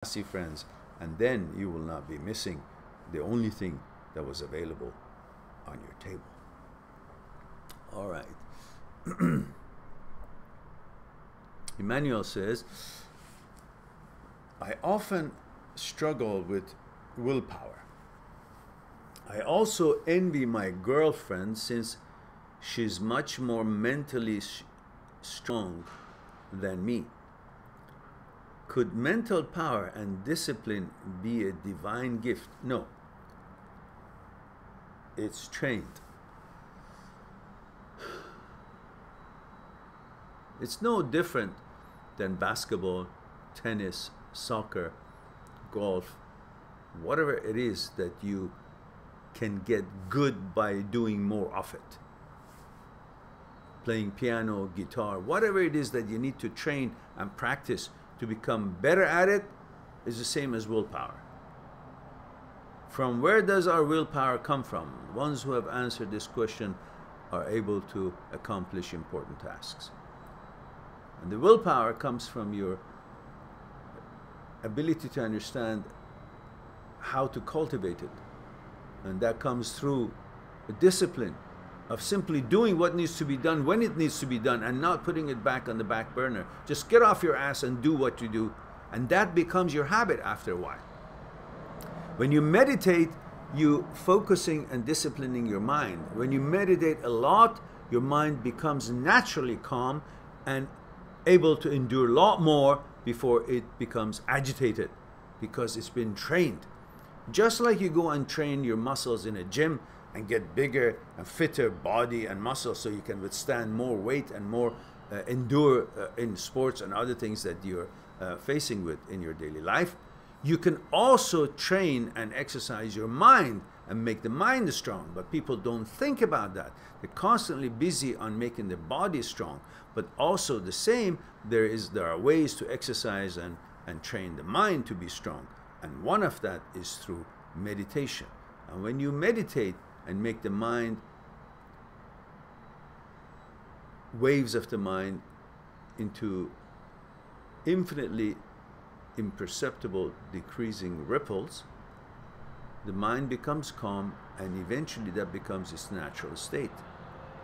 classy friends, and then you will not be missing the only thing that was available on your table. All right. Emmanuel says, I often struggle with willpower. I also envy my girlfriend since she's much more mentally strong than me. Could mental power and discipline be a divine gift? No. It's trained. It's no different than basketball, tennis, soccer, golf, whatever it is that you can get good by doing more of it. Playing piano, guitar, whatever it is that you need to train and practice to become better at it is the same as willpower. From where does our willpower come from? Ones who have answered this question are able to accomplish important tasks. And the willpower comes from your ability to understand how to cultivate it. And that comes through a discipline of simply doing what needs to be done when it needs to be done and not putting it back on the back burner. Just get off your ass and do what you do. And that becomes your habit after a while. When you meditate, you focusing and disciplining your mind. When you meditate a lot, your mind becomes naturally calm and able to endure a lot more before it becomes agitated because it's been trained. Just like you go and train your muscles in a gym and get bigger and fitter body and muscles so you can withstand more weight and more endure in sports and other things that you're facing with in your daily life, you can also train and exercise your mind and make the mind strong. But people don't think about that. They're constantly busy on making the body strong. But also the same, there are ways to exercise and train the mind to be strong. And one of that is through meditation. And when you meditate and make the mind, waves of the mind, into infinitely imperceptible decreasing ripples, the mind becomes calm, and eventually that becomes its natural state,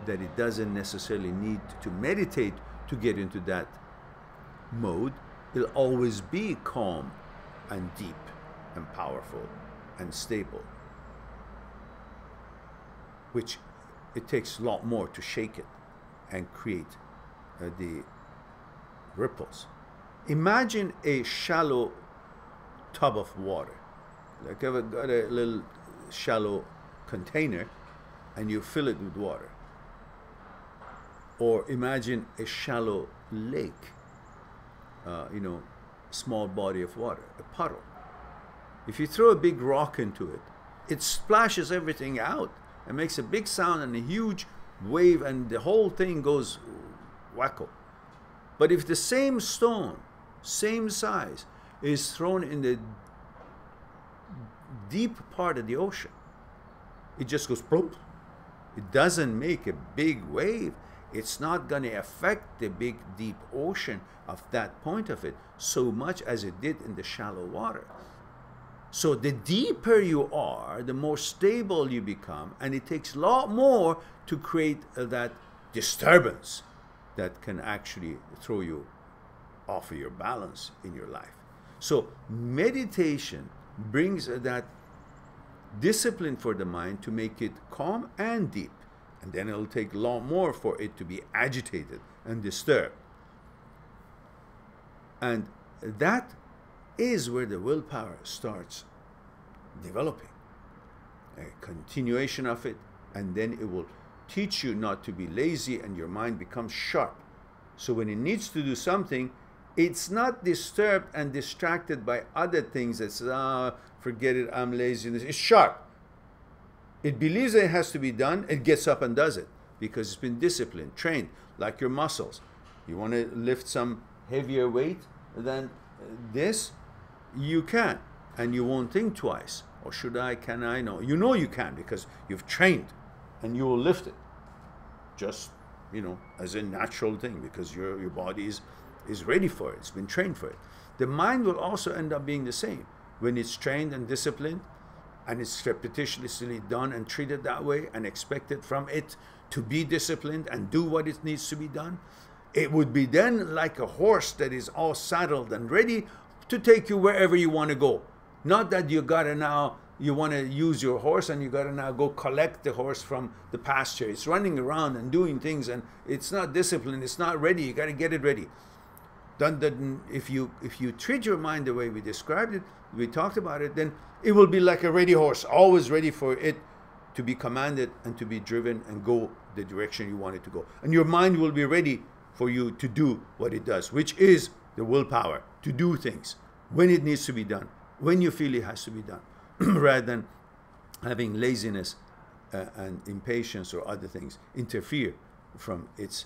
that it doesn't necessarily need to meditate to get into that mode. It'll always be calm and deep and powerful and stable, which it takes a lot more to shake it and create the ripples. Imagine a shallow tub of water. Like you've got a little shallow container and you fill it with water. Or imagine a shallow lake, small body of water, a puddle. If you throw a big rock into it, it splashes everything out and makes a big sound and a huge wave, and the whole thing goes wacko. But if the same stone, same size, is thrown in the deep part of the ocean, it just goes plump. It doesn't make a big wave. It's not going to affect the big deep ocean of that point of it so much as it did in the shallow water. So the deeper you are, the more stable you become, and it takes a lot more to create that disturbance that can actually throw you off of your balance in your life. So meditation brings that discipline for the mind to make it calm and deep. And then it'll take a lot more for it to be agitated and disturbed. And that is where the willpower starts developing. A continuation of it, and then it will teach you not to be lazy, and your mind becomes sharp. So when it needs to do something, it's not disturbed and distracted by other things that says, forget it, I'm lazy. It's sharp. It believes that it has to be done, it gets up and does it because it's been disciplined, trained, like your muscles. You want to lift some heavier weight than this, you can, and you won't think twice. Or should I, can I? No, you know you can because you've trained and you will lift it. Just, as a natural thing because your body is ready for it. It's been trained for it. the mind will also end up being the same. When it's trained and disciplined, and it's repetitiously done and treated that way, and expected from it to be disciplined and do what it needs to be done, it would be then like a horse that is all saddled and ready to take you wherever you want to go. Not that you gotta now, you want to use your horse and you gotta now go collect the horse from the pasture. It's running around and doing things, and it's not disciplined, it's not ready, you gotta get it ready. If you treat your mind the way we described it, we talked about it, then it will be like a ready horse, always ready for it to be commanded and to be driven and go the direction you want it to go. And your mind will be ready for you to do what it does, which is the willpower to do things when it needs to be done, when you feel it has to be done, rather than having laziness and impatience or other things interfere from its